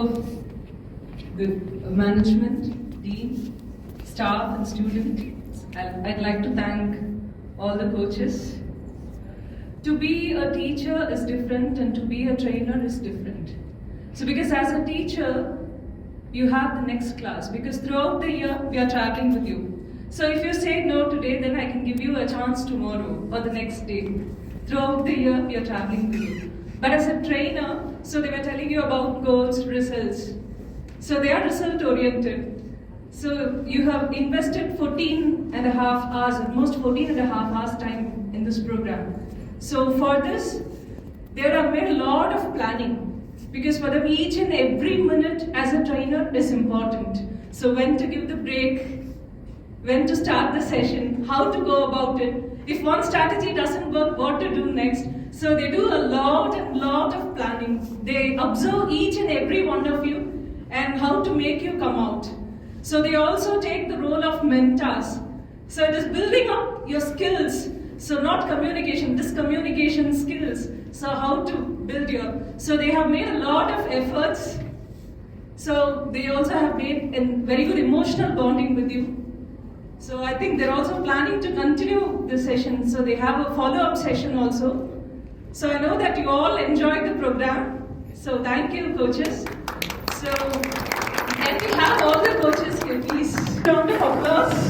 of the management, dean, staff and students, I'd like to thank all the coaches. To be a teacher is different and to be a trainer is different. So because as a teacher, you have the next class, because throughout the year, we are traveling with you. So if you say no today, then I can give you a chance tomorrow or the next day. Throughout the year, we are traveling with you. But as a trainer, so they were telling you about goals, results. So they are result oriented. So you have invested 14 and a half hours, almost 14 and a half hours time in this program. So for this, there are made a lot of planning, because for them each and every minute as a trainer is important. So when to give the break, when to start the session, how to go about it. If one strategy doesn't work, what to do next. So they do a lot of planning. They observe each and every one of you and how to make you come out. So they also take the role of mentors. So it is building up your skills. So not communication, this communication skills. So how to build your, so they have made a lot of efforts. So they also have made a very good emotional bonding with you. So I think they're also planning to continue the session. So they have a follow-up session also. So I know that you all enjoyed the program. So thank you, coaches. So can we have all the coaches here, please? Round of applause.